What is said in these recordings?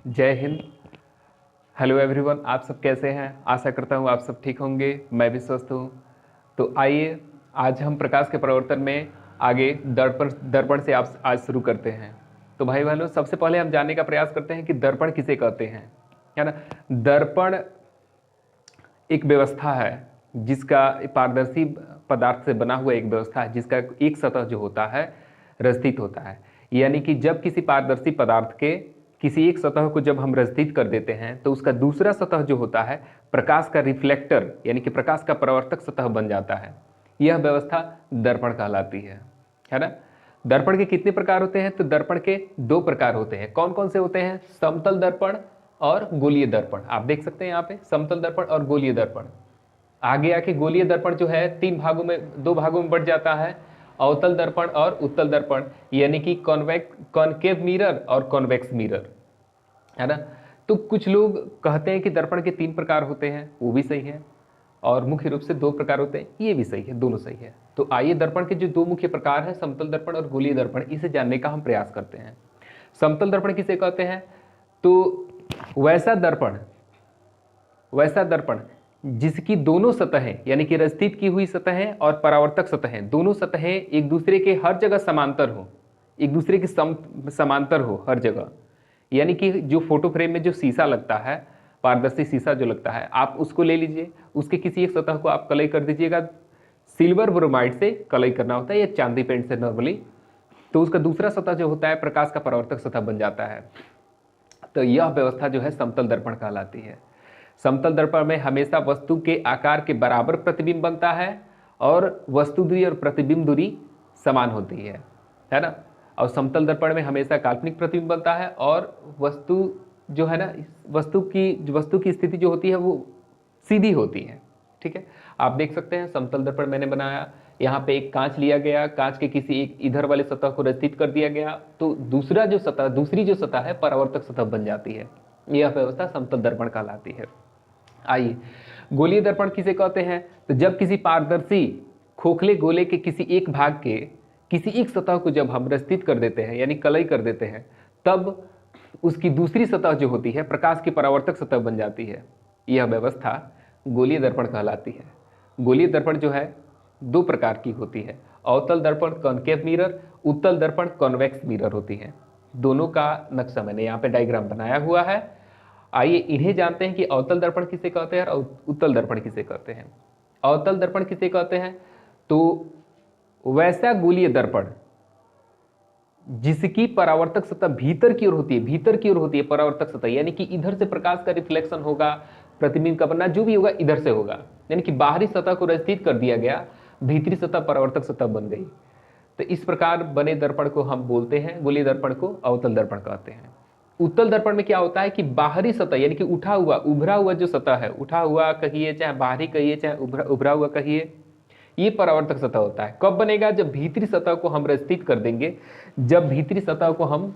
जय Hind. Hello everyone, आप सब कैसे हैं? आशा करता हूँ आप सब ठीक होंगे। मैं भी स्वस्थ हूँ। तो आइए आज हम प्रकाश के प्रवर्तन में आगे दर्पण दर्पण से आप आज शुरू करते हैं। तो भाई बहनों, सबसे पहले हम जानने का प्रयास करते हैं कि दर्पण किसे कहते हैं, है ना। दर्पण एक व्यवस्था है जिसका पारदर्शी पदार्थ से बना हुआ एक व्यवस्था है जिसका एक सतह जो होता है रस्थित होता है। यानी कि जब किसी पारदर्शी पदार्थ के किसी एक सतह को जब हम रस्थित कर देते हैं तो उसका दूसरा सतह जो होता है प्रकाश का रिफ्लेक्टर यानी कि प्रकाश का परावर्तक सतह बन जाता है। यह व्यवस्था दर्पण कहलाती है ना। दर्पण के कितने प्रकार होते हैं? तो दर्पण के दो प्रकार होते हैं। कौन कौन से होते हैं? समतल दर्पण और गोलीय दर्पण। आप देख सकते हैं यहाँ पे समतल दर्पण और गोलीय दर्पण। आगे आके गोलीय दर्पण जो है दो भागों में बढ़ जाता है, अवतल दर्पण और उत्तल दर्पण, यानी कि कॉनकेव मिरर और कॉन्वेक्स मिरर, है ना। तो कुछ लोग कहते हैं कि दर्पण के 3 प्रकार होते हैं, वो भी सही है, और मुख्य रूप से 2 प्रकार होते हैं, ये भी सही है, दोनों सही है। तो आइए दर्पण के जो 2 मुख्य प्रकार है, समतल दर्पण और गोलीय दर्पण, इसे जानने का हम प्रयास करते हैं। समतल दर्पण किसे कहते हैं? तो वैसा दर्पण जिसकी दोनों सतहें यानी कि रस्थित की हुई सतहें और परावर्तक सतहें, दोनों सतहें एक दूसरे के हर जगह समांतर हो, एक दूसरे के समांतर हो हर जगह। यानी कि जो फोटो फ्रेम में जो शीशा लगता है, पारदर्शी शीशा जो लगता है, आप उसको ले लीजिए, उसके किसी एक सतह को आप कलई कर दीजिएगा। सिल्वर ब्रोमाइड से कलई करना होता है या चांदी पेंट से नॉर्मली, तो उसका दूसरा सतह जो होता है प्रकाश का परावर्तक सतह बन जाता है। तो यह व्यवस्था जो है समतल दर्पण कहलाती है। समतल दर्पण में हमेशा वस्तु के आकार के बराबर प्रतिबिंब बनता है और वस्तु दूरी और प्रतिबिंब दूरी समान होती है ना। और समतल दर्पण में हमेशा काल्पनिक प्रतिबिंब बनता है और वस्तु जो है ना, वस्तु की स्थिति जो होती है वो सीधी होती है। ठीक है, आप देख सकते हैं समतल दर्पण मैंने बनाया, यहाँ पे एक कांच लिया गया, कांच के किसी एक इधर वाले सतह को रचित कर दिया गया, तो दूसरी जो सतह है परावर्तक सतह बन जाती है। यह व्यवस्था समतल दर्पण कहलाती है। आइए गोलीय दर्पण किसे कहते हैं? तो जब किसी पारदर्शी खोखले गोले के किसी एक भाग के किसी एक सतह को जब हम रस्थित कर देते हैं यानी कलई कर देते हैं, तब उसकी दूसरी सतह जो होती है प्रकाश की परावर्तक सतह बन जाती है। यह व्यवस्था गोलीय दर्पण कहलाती है। गोलीय दर्पण जो है 2 प्रकार की होती है, अवतल दर्पण कॉनकेव मिरर, उत्तल दर्पण कॉन्वेक्स मिरर होती है। दोनों का नक्शा मैंने यहाँ पे डायग्राम बनाया हुआ है। आइए इन्हें जानते हैं कि अवतल दर्पण किसे कहते हैं और उत्तल दर्पण किसे कहते हैं। अवतल दर्पण किसे कहते हैं? तो वैसा गोलीय दर्पण जिसकी परावर्तक सतह भीतर की ओर होती है परावर्तक सतह, यानी कि इधर से प्रकाश का रिफ्लेक्शन होगा, प्रतिबिंब का बनना जो भी होगा इधर से होगा, यानी कि बाहरी सतह को रस्थित कर दिया गया, भीतरी सतह परावर्तक सतह बन गई। तो इस प्रकार बने दर्पण को हम बोलते हैं, गोलीय दर्पण को अवतल दर्पण कहते हैं। उत्तल दर्पण में क्या होता है कि बाहरी सतह यानी कि उभरा हुआ जो सतह है, उठा हुआ कहिए चाहे बाहरी कहिए चाहे उभरा हुआ कहिए, ये परावर्तक सतह होता है। कब बनेगा? जब भीतरी सतह को हम रस्थित कर देंगे। जब भीतरी सतह को हम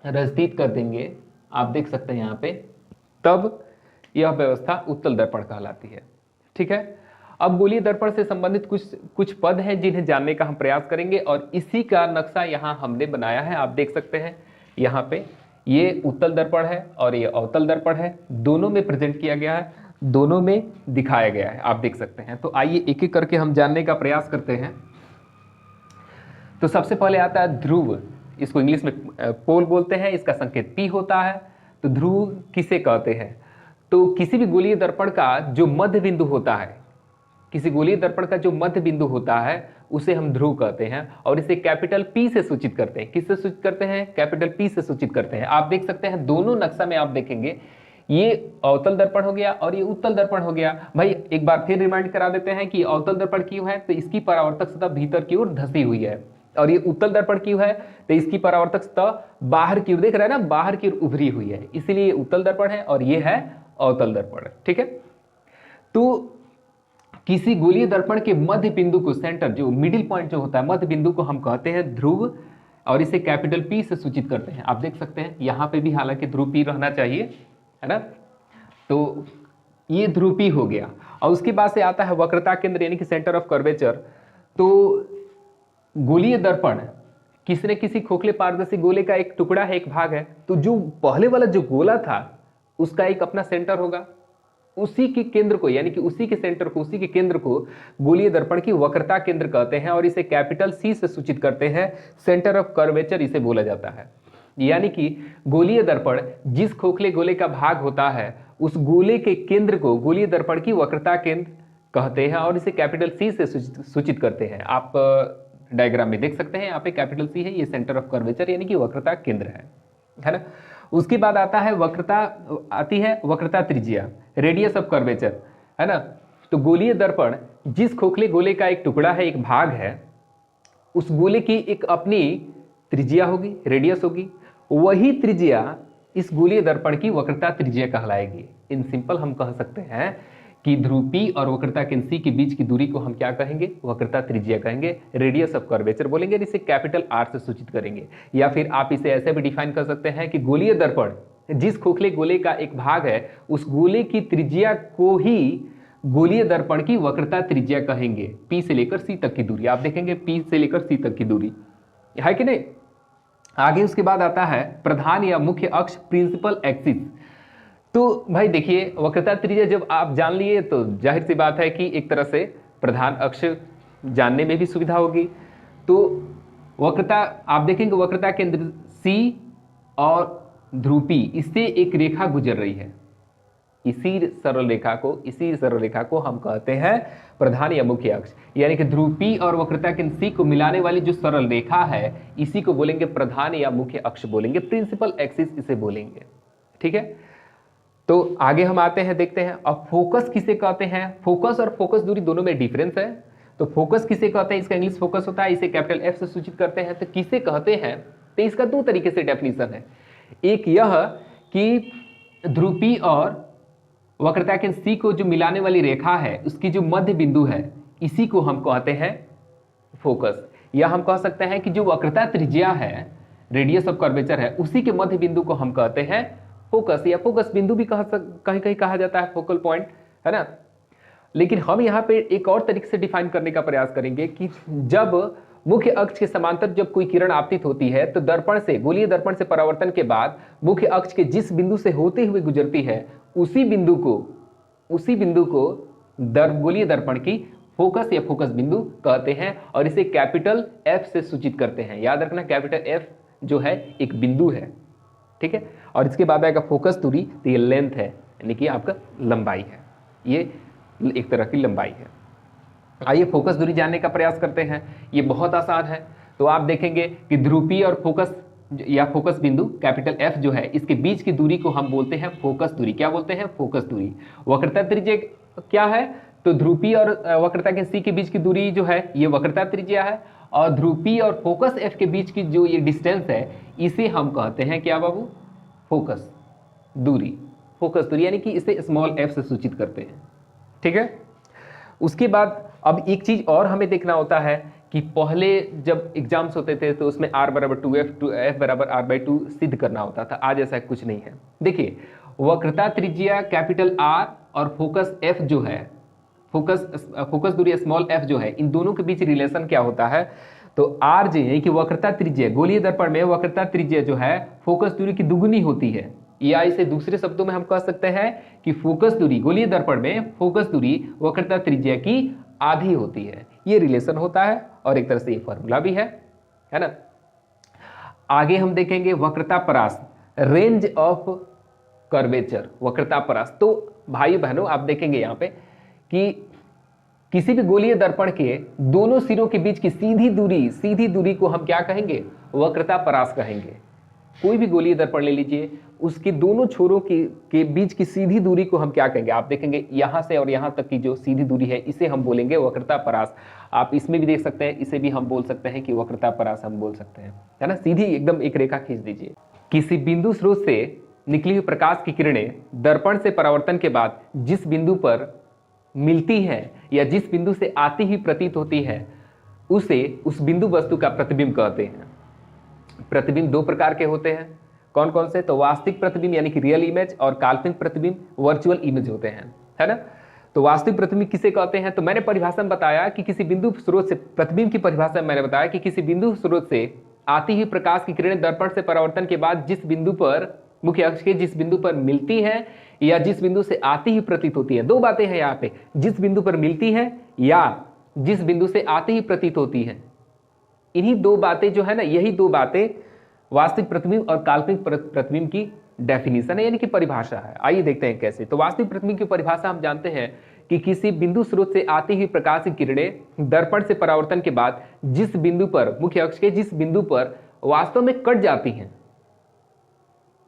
रस्थित कर देंगे, आप देख सकते हैं यहाँ पे, तब यह व्यवस्था उत्तल दर्पण कहलाती है। ठीक है, अब गोलीय दर्पण से संबंधित कुछ पद हैं जिन्हें जानने का हम प्रयास करेंगे और इसी का नक्शा यहाँ हमने बनाया है। आप देख सकते हैं यहाँ पे ये उत्तल दर्पण है और ये अवतल दर्पण है, दोनों में प्रेजेंट किया गया है, दोनों में दिखाया गया है, आप देख सकते हैं। तो आइए एक एक करके हम जानने का प्रयास करते हैं। तो सबसे पहले आता है ध्रुव, इसको इंग्लिश में पोल बोलते हैं, इसका संकेत P होता है। तो ध्रुव किसे कहते हैं? तो किसी भी गोलीय दर्पण का जो मध्य बिंदु होता है, किसी गोलीय दर्पण का जो मध्य बिंदु होता है उसे हम ध्रुव कहते हैं और इसे कैपिटल P से सूचित करते हैं। किससे सूचित करते हैं? कैपिटल P से सूचित करते हैं। आप देख सकते हैं दोनों नक्शा में आप देखेंगे, ये अवतल दर्पण हो गया और ये उत्तल दर्पण हो गया। भाई एक बार फिर रिमाइंड करा देते हैं कि अवतल दर्पण क्यों है? तो इसकी परावर्तक सतह भीतर की ओर धसी हुई है, और ये उत्तल दर्पण क्यों है? तो इसकी परावर्तक सतह बाहर की ओर, देख रहे हैं ना, बाहर की ओर उभरी हुई है, इसीलिए ये उत्तल दर्पण है और ये है अवतल दर्पण। ठीक है, तो किसी गोलीय दर्पण के मध्य बिंदु को, सेंटर जो मिडिल पॉइंट जो होता है, मध्य बिंदु को हम कहते हैं ध्रुव और इसे कैपिटल P से सूचित करते हैं। आप देख सकते हैं यहाँ पे भी हालांकि ध्रुव P रहना चाहिए, है ना। तो ये ध्रुव P हो गया और उसके बाद से आता है वक्रता केंद्र यानी कि सेंटर ऑफ कर्वेचर। तो गोलीय दर्पण किसी न किसी खोखले पारदर्शी गोले का एक टुकड़ा है, एक भाग है, तो जो पहले वाला जो गोला था उसका एक अपना सेंटर होगा, उसी के केंद्र को यानी कि उसी के सेंटर को, उसी के केंद्र को गोलीय दर्पण की वक्रता केंद्र कहते हैं और इसे कैपिटल सी से सूचित करते हैं, सेंटर ऑफ कर्वेचर इसे बोला जाता है। यानी कि गोलीय दर्पण जिस खोखले गोले का भाग होता है उस गोले के केंद्र को गोलीय दर्पण की वक्रता केंद्र कहते हैं और इसे कैपिटल सी से सूचित करते हैं। आप डायग्राम में देख सकते हैं, यहाँ पे कैपिटल सी है, ये सेंटर ऑफ कर्वेचर यानी कि वक्रता केंद्र है ना। उसके बाद आता है वक्रता, आती है वक्रता त्रिज्या, रेडियस ऑफ कर्वेचर, है ना। तो गोलीय दर्पण जिस खोखले गोले का एक टुकड़ा है, एक भाग है, उस गोले की एक अपनी त्रिज्या होगी, रेडियस होगी, वही त्रिज्या इस गोलीय दर्पण की वक्रता त्रिज्या कहलाएगी। इन सिंपल हम कह सकते हैं कि ध्रुवी और वक्रता केंद्र सी के बीच की दूरी को हम क्या कहेंगे, वक्रता त्रिज्या कहेंगे, रेडियस ऑफ कर्वेचर बोलेंगे, इसे कैपिटल आर से सूचित करेंगे। या फिर आप इसे ऐसे भी डिफाइन कर सकते हैं कि गोलीय दर्पण जिस खोखले गोले का एक भाग है उस गोले की त्रिज्या को ही गोलीय दर्पण की वक्रता त्रिज्या कहेंगे। पी से लेकर सी तक की दूरी आप देखेंगे, पी से लेकर सी तक की दूरी है कि नहीं। आगे उसके बाद आता है प्रधान या मुख्य अक्ष, प्रिंसिपल एक्सिस। तो भाई देखिए, वक्रता त्रिज्या जब आप जान लिए तो जाहिर सी बात है कि एक तरह से प्रधान अक्ष जानने में भी सुविधा होगी। तो वक्रता आप देखेंगे, वक्रता केंद्र सी और ध्रुवी, इससे एक रेखा गुजर रही है, इसी सरल रेखा को हम कहते हैं प्रधान या मुख्य अक्ष। यानी कि ध्रुवी और वक्रता केंद्र सी को मिलाने वाली जो सरल रेखा है इसी को बोलेंगे प्रधान या मुख्य अक्ष बोलेंगे, प्रिंसिपल एक्सिस इसे बोलेंगे। ठीक है, तो आगे हम आते हैं, देखते हैं अब फोकस किसे कहते हैं। फोकस और फोकस दूरी दोनों में डिफरेंस है। तो फोकस किसे कहते हैं, इसका इंग्लिश फोकस होता है, इसे कैपिटल एफ से सूचित करते हैं। तो किसे कहते हैं, तो इसका दो तरीके से डेफिनेशन है। एक यह कि ध्रुवी और वक्रता केंद्र सी को जो मिलाने वाली रेखा है उसकी जो मध्य बिंदु है इसी को हम कहते हैं फोकस। या हम कह सकते हैं कि जो वक्रता त्रिज्या है, रेडियस ऑफ कर्वेचर है, उसी के मध्य बिंदु को हम कहते हैं फोकस, या फोकस बिंदु भी कहीं कहीं कहा जाता है, फोकल पॉइंट, है ना। लेकिन हम यहाँ पे एक और तरीके से डिफाइन करने का प्रयास करेंगे कि जब मुख्य अक्ष के समांतर जब कोई किरण आपतित होती है तो दर्पण से, गोलीय दर्पण से परावर्तन के बाद मुख्य अक्ष के जिस बिंदु से होते हुए गुजरती है उसी बिंदु को गोलीय दर्पण की फोकस या फोकस बिंदु कहते हैं और इसे कैपिटल एफ से सूचित करते हैं। याद रखना, कैपिटल एफ जो है एक बिंदु है, ठीक है। और इसके बाद आएगा फोकस दूरी, तो ये लेंथ है, यानी कि आपका लंबाई है, ये एक तरह की लंबाई है। आइए फोकस दूरी जानने का प्रयास करते हैं, ये बहुत आसान है। तो आप देखेंगे कि ध्रुवी और फोकस या फोकस बिंदु कैपिटल एफ जो है इसके बीच की दूरी को हम बोलते हैं फोकस दूरी। क्या बोलते हैं, फोकस दूरी। वक्रता त्रिज्या क्या है, तो ध्रुवी और वक्रता के सी के बीच की दूरी जो है ये वक्रता त्रिज्या है, और ध्रुवी और फोकस एफ के बीच की जो ये डिस्टेंस है इसे हम कहते हैं क्या बाबू, फोकस दूरी। फोकस दूरी यानी कि इसे स्मॉल एफ से सूचित करते हैं, ठीक है। उसके बाद अब एक चीज और हमें देखना होता है कि पहले जब एग्जाम्स होते थे तो उसमें r बराबर 2f, f बराबर r/2 सिद्ध करना होता था। आज ऐसा कुछ नहीं है। देखिए, वक्रता त्रिज्या कैपिटल R और फोकस f जो है, फोकस दूरी स्मॉल f जो है, इन दोनों के बीच रिलेशन क्या होता है, तो R जो है कि वक्रता त्रिज्या, गोलीय दर्पण में वक्रता त्रिज्या जो है फोकस दूरी की दुगुनी होती है, या इसे दूसरे शब्दों में हम कह सकते हैं कि फोकस दूरी, गोलीय दर्पण में फोकस दूरी वक्रता त्रिज्या की आधी होती है। ये रिलेशन होता है और एक तरह से ये फॉर्मूला भी है ना। आगे हम देखेंगे वक्रता परास, रेंज ऑफ कर्वेचर, वक्रता परास। तो भाई बहनों आप देखेंगे यहाँ पे कि किसी भी गोलीय दर्पण के दोनों सिरों के बीच की सीधी दूरी को हम क्या कहेंगे, वक्रता परास कहेंगे। कोई भी गोलीय दर्पण ले लीजिए, उसके दोनों छोरों के बीच की सीधी दूरी को हम क्या कहेंगे, आप देखेंगे यहां से और यहां तक की जो सीधी दूरी है इसे हम बोलेंगे वक्रता परास। आप इसमें भी देख सकते हैं, इसे भी हम बोल सकते हैं कि वक्रता परास हम बोल सकते हैं, है ना। सीधी एकदम एक रेखा खींच दीजिए। किसी बिंदु स्रोत से निकली हुई प्रकाश की किरणें दर्पण से परावर्तन के बाद जिस बिंदु पर मिलती है या जिस बिंदु से आती ही प्रतीत होती है उसे उस बिंदु वस्तु का प्रतिबिंब कहते हैं। प्रतिबिंब दो प्रकार के होते हैं, कौन कौन से, तो वास्तविक प्रतिबिंब यानी कि रियल इमेज, और काल्पनिक प्रतिबिंब वर्चुअल इमेज होते हैं, है ना। तो वास्तविक प्रतिबिंब किसे कहते हैं, तो मैंने परिभाषा में बताया कि किसी बिंदु स्रोत से, प्रतिबिंब की परिभाषा में मैंने बताया कि किसी बिंदु स्रोत से आती हुई प्रकाश की किरणें दर्पण से परावर्तन के बाद जिस बिंदु पर, मुख्य अक्ष के जिस बिंदु पर मिलती है या जिस बिंदु से आती हुई प्रतीत होती है, दो बातें हैं यहाँ पे, जिस बिंदु पर मिलती है या जिस बिंदु से आती ही प्रतीत होती है। इन्हीं दो बातें जो है ना, यही दो बातें वास्तविक प्रतिबिंब और काल्पनिक प्रतिबिंब की डेफिनेशन है, यानी कि परिभाषा है। आइए देखते हैं कैसे। तो वास्तविक प्रतिबिंब की परिभाषा हम जानते हैं कि किसी बिंदु स्रोत से आती हुई प्रकाश की किरणें दर्पण से परावर्तन के बाद जिस बिंदु पर, मुख्य अक्ष के जिस बिंदु पर वास्तव में कट जाती हैं,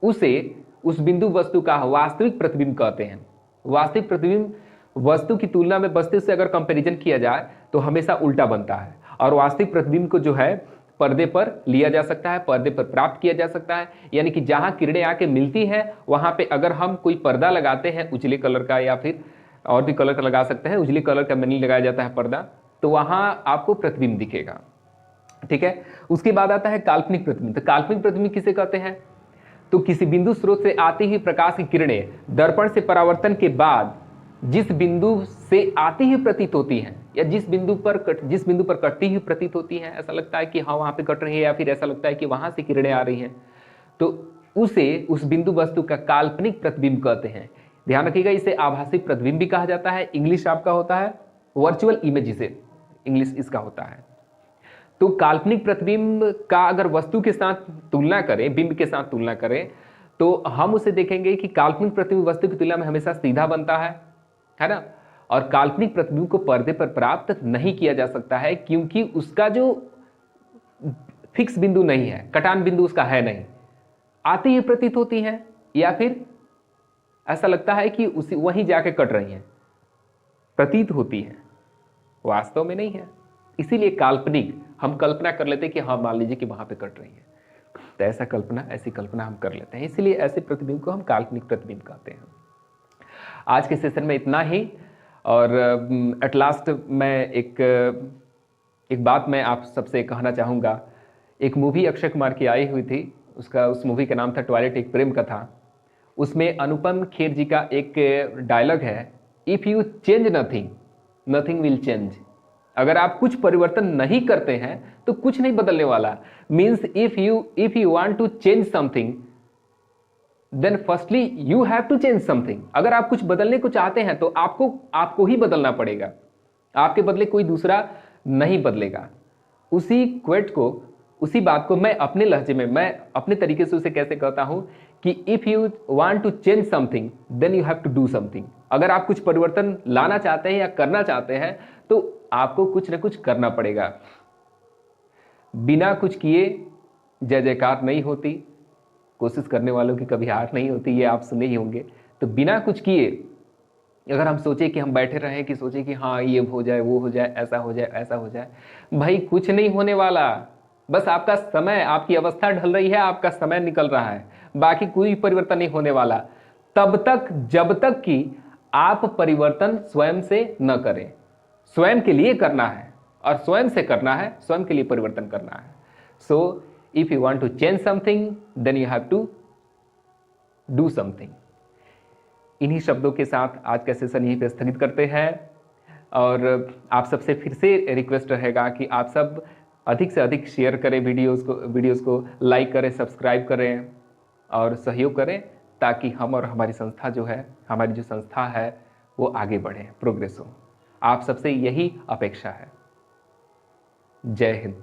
उसे उस बिंदु वस्तु का वास्तविक प्रतिबिंब कहते हैं। वास्तविक प्रतिबिंब वस्तु की तुलना में वस्तु से अगर कंपैरिजन किया जाए तो हमेशा उल्टा बनता है, और वास्तविक प्रतिबिंब को जो है पर्दे पर लिया जा सकता है, पर्दे पर प्राप्त किया जा सकता है। यानी कि जहां किरणें आके मिलती हैं वहां पे अगर हम कोई पर्दा लगाते हैं उजले कलर का या फिर और भी कलर का लगा सकते हैं, उजले कलर का नहीं लगाया जाता है पर्दा, तो वहां आपको प्रतिबिंब दिखेगा। ठीक है। उसके बाद आता है काल्पनिक प्रतिबिंब। तो काल्पनिक प्रतिबिंब किसे कहते हैं? तो किसी बिंदु स्रोत से आती हुई प्रकाश की किरणें दर्पण से परावर्तन के बाद जिस बिंदु से आती हुई प्रतीत होती हैं या जिस बिंदु पर कटती हुई प्रतीत होती हैं, ऐसा लगता है कि हाँ वहां पे कट रही है, या फिर ऐसा लगता है कि वहां से किरणें आ रही हैं, तो उसे उस बिंदु वस्तु का काल्पनिक प्रतिबिंब कहते हैं। ध्यान रखिएगा, इसे आभासी प्रतिबिंब भी कहा जाता है। इंग्लिश आपका होता है वर्चुअल इमेज, इसे इंग्लिश इसका होता है। तो काल्पनिक प्रतिबिंब का अगर वस्तु के साथ तुलना करें, बिंब के साथ तुलना करें, तो हम उसे देखेंगे कि काल्पनिक प्रतिबिंब वस्तु की तुलना में हमेशा सीधा बनता है ना। और काल्पनिक प्रतिबिंब को पर्दे पर प्राप्त नहीं किया जा सकता है, क्योंकि उसका जो फिक्स बिंदु नहीं है, कटान बिंदु उसका है नहीं, आती ही प्रतीत होती है या फिर ऐसा लगता है कि उसी वहीं जाके कट रही हैं, प्रतीत होती है, वास्तव में नहीं है। इसीलिए काल्पनिक हम कल्पना कर लेते हैं कि हाँ मान लीजिए कि वहां पे कट रही है, तो ऐसी कल्पना हम कर लेते हैं। इसलिए ऐसे प्रतिबिंब को हम काल्पनिक प्रतिबिंब कहते हैं। आज के सेशन में इतना ही, और एट लास्ट मैं एक बात मैं आप सबसे कहना चाहूँगा। एक मूवी अक्षय कुमार की आई हुई थी, उस मूवी का नाम था टॉयलेट, एक प्रेम कथा। उसमें अनुपम खेर जी का एक डायलॉग है, if you change nothing, nothing will change. अगर आप कुछ परिवर्तन नहीं करते हैं तो कुछ नहीं बदलने वाला। Means if you want to change something, then firstly you have to change something. अगर आप कुछ बदलने को चाहते हैं तो आपको ही बदलना पड़ेगा, आपके बदले कोई दूसरा नहीं बदलेगा। उसी क्वेट को, उसी बात को मैं अपने लहजे में, मैं अपने तरीके से उसे कैसे कहता हूं कि if you want to change something then you have to do something. अगर आप कुछ परिवर्तन लाना चाहते हैं या करना चाहते हैं तो आपको कुछ ना कुछ करना पड़ेगा। बिना कुछ किए जय जयकार नहीं होती, कोशिश करने वालों की कभी हार नहीं होती, ये आप सुने ही होंगे। तो बिना कुछ किए अगर हम सोचे कि हम बैठे रहें, कि सोचे कि हाँ ये हो जाए, वो हो जाए, ऐसा हो जाए, ऐसा हो जाए, भाई कुछ नहीं होने वाला। बस आपका समय, आपकी अवस्था ढल रही है, आपका समय निकल रहा है, बाकी कोई परिवर्तन नहीं होने वाला तब तक जब तक कि आप परिवर्तन स्वयं से न करें। स्वयं के लिए करना है और स्वयं से करना है, स्वयं के लिए परिवर्तन करना है। So if you want to change something then you have to do something. इन्हीं शब्दों के साथ आज का सेशन यहीं पे स्थगित करते हैं, और आप सबसे फिर से रिक्वेस्ट रहेगा कि आप सब अधिक से अधिक शेयर करें वीडियोस को लाइक करें, सब्सक्राइब करें और सहयोग करें, ताकि हम और हमारी संस्था जो है, हमारी जो संस्था है वो आगे बढ़े, प्रोग्रेस हो। आप सबसे यही अपेक्षा है। जय हिंद।